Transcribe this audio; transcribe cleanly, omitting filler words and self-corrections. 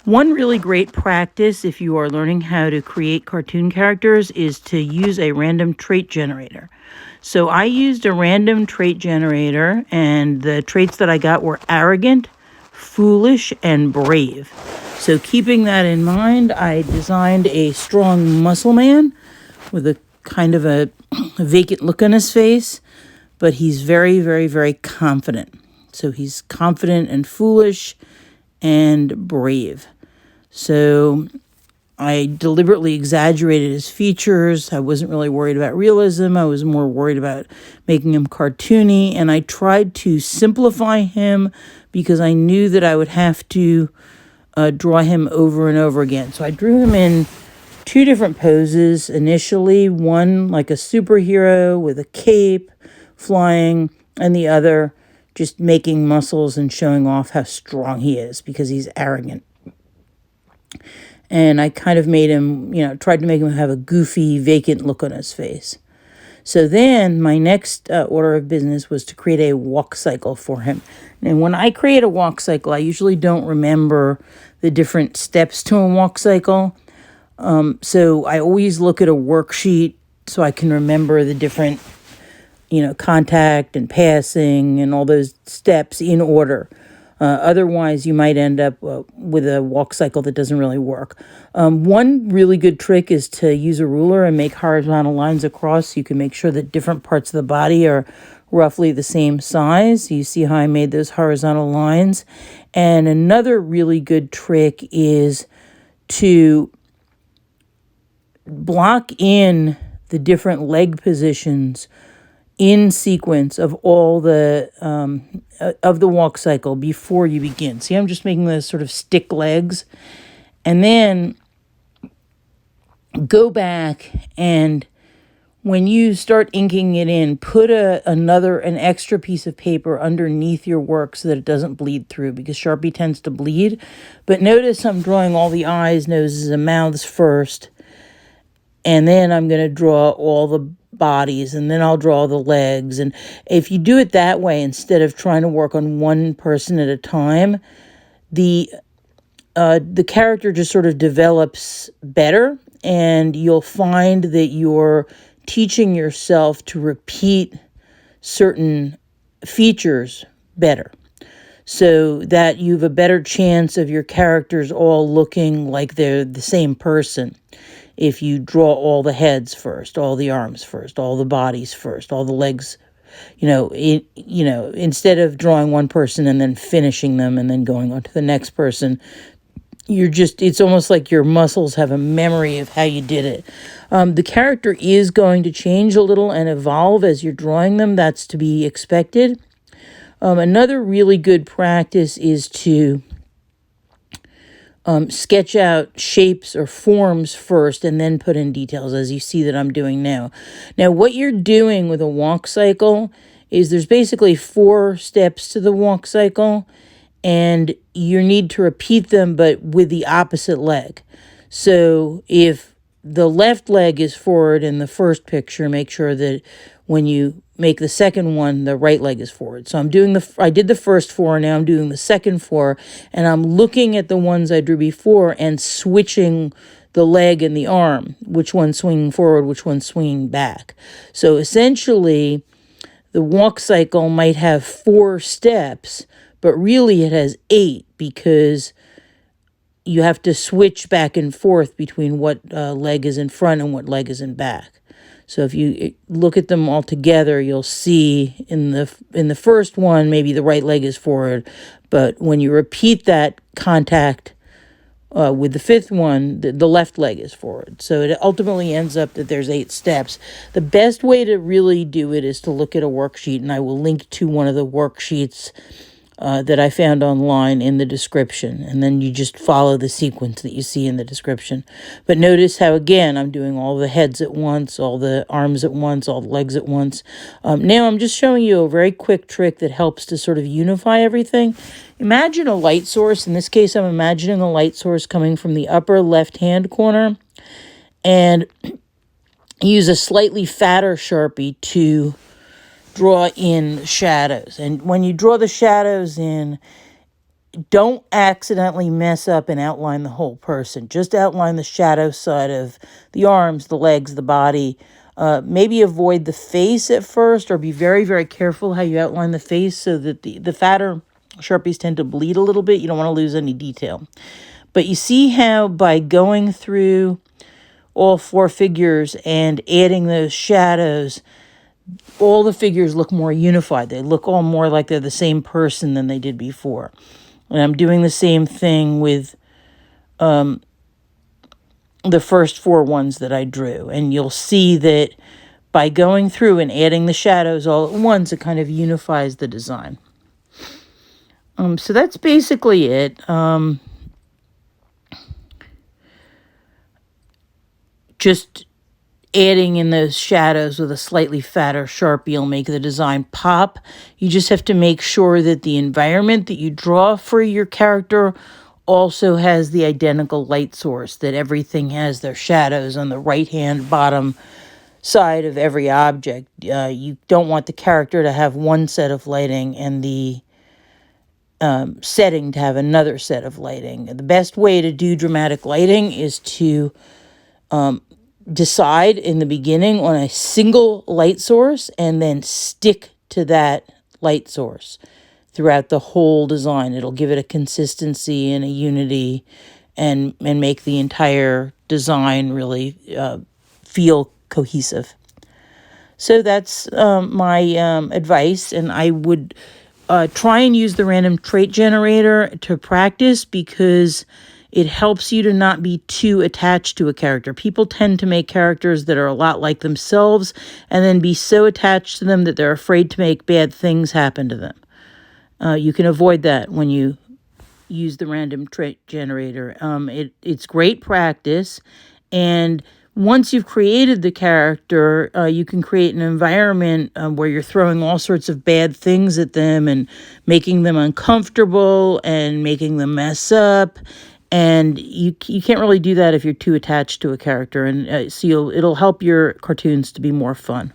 One really great practice if you are learning how to create cartoon characters is to use a random trait generator. So I used a random trait generator, and the traits that I got were arrogant, foolish, and brave. So keeping that in mind, I designed a strong muscle man with a kind of a vacant look on his face, but he's very, very, very confident. So he's confident and foolish and brave. So I deliberately exaggerated his features. I wasn't really worried about realism. I was more worried about making him cartoony. And I tried to simplify him because I knew that I would have to draw him over and over again. So I drew him in two different poses initially. One like a superhero with a cape flying, and the other just making muscles and showing off how strong he is because he's arrogant. And I kind of made him, tried to make him have a goofy, vacant look on his face. So then my next order of business was to create a walk cycle for him. And when I create a walk cycle, I usually don't remember the different steps to a walk cycle. So I always look at a worksheet so I can remember the different, contact and passing and all those steps in order. Otherwise, you might end up with a walk cycle that doesn't really work. One really good trick is to use a ruler and make horizontal lines across so you can make sure that different parts of the body are roughly the same size. You see how I made those horizontal lines. And another really good trick is to block in the different leg positions in sequence of all the walk cycle before you begin. See, I'm just making those sort of stick legs, and then go back, and when you start inking it in, put an extra piece of paper underneath your work so that it doesn't bleed through, because Sharpie tends to bleed. But notice I'm drawing all the eyes, noses, and mouths first, and then I'm going to draw all the bodies, and then I'll draw the legs. And if you do it that way, instead of trying to work on one person at a time, the character just sort of develops better, and you'll find that you're teaching yourself to repeat certain features better, so that you have a better chance of your characters all looking like they're the same person. If you draw all the heads first, all the arms first, all the bodies first, all the legs, instead of drawing one person and then finishing them and then going on to the next person, it's almost like your muscles have a memory of how you did it. The character is going to change a little and evolve as you're drawing them. That's to be expected. Another really good practice is to sketch out shapes or forms first and then put in details, as you see that I'm doing now. Now, what you're doing with a walk cycle is there's basically 4 steps to the walk cycle, and you need to repeat them, but with the opposite leg. So if the left leg is forward in the first picture, make sure that when you make the second one, the right leg is forward. So I did the first 4, now I'm doing the second 4, and I'm looking at the ones I drew before and switching the leg and the arm, which one's swinging forward, which one's swinging back. So essentially, the walk cycle might have 4 steps, but really it has 8, because you have to switch back and forth between what leg is in front and what leg is in back. So if you look at them all together, you'll see in the first one, maybe the right leg is forward, but when you repeat that contact with the 5th one, the left leg is forward. So it ultimately ends up that there's 8 steps. The best way to really do it is to look at a worksheet, and I will link to one of the worksheets that I found online in the description, and then you just follow the sequence that you see in the description. But notice how, again, I'm doing all the heads at once, all the arms at once, all the legs at once. Now I'm just showing you a very quick trick that helps to sort of unify everything. Imagine a light source. In this case, I'm imagining a light source coming from the upper left-hand corner, and use a slightly fatter Sharpie to draw in shadows. And when you draw the shadows in, don't accidentally mess up and outline the whole person. Just outline the shadow side of the arms, the legs, the body. Maybe avoid the face at first, or be very, very careful how you outline the face, so that the fatter Sharpies tend to bleed a little bit. You don't want to lose any detail. But you see how by going through all 4 figures and adding those shadows, all the figures look more unified. They look all more like they're the same person than they did before. And I'm doing the same thing with the first 4 ones that I drew. And you'll see that by going through and adding the shadows all at once, it kind of unifies the design. So that's basically it. Just adding in those shadows with a slightly fatter Sharpie will make the design pop. You just have to make sure that the environment that you draw for your character also has the identical light source, that everything has their shadows on the right-hand bottom side of every object. You don't want the character to have one set of lighting and the setting to have another set of lighting. The best way to do dramatic lighting is to decide in the beginning on a single light source and then stick to that light source throughout the whole design. It'll give it a consistency and a unity, and make the entire design really feel cohesive. So that's my advice, and I would try and use the random trait generator to practice, because it helps you to not be too attached to a character. People tend to make characters that are a lot like themselves and then be so attached to them that they're afraid to make bad things happen to them. You can avoid that when you use the random trait generator. It's great practice, and once you've created the character, you can create an environment where you're throwing all sorts of bad things at them and making them uncomfortable and making them mess up. And you can't really do that if you're too attached to a character. And so it'll help your cartoons to be more fun.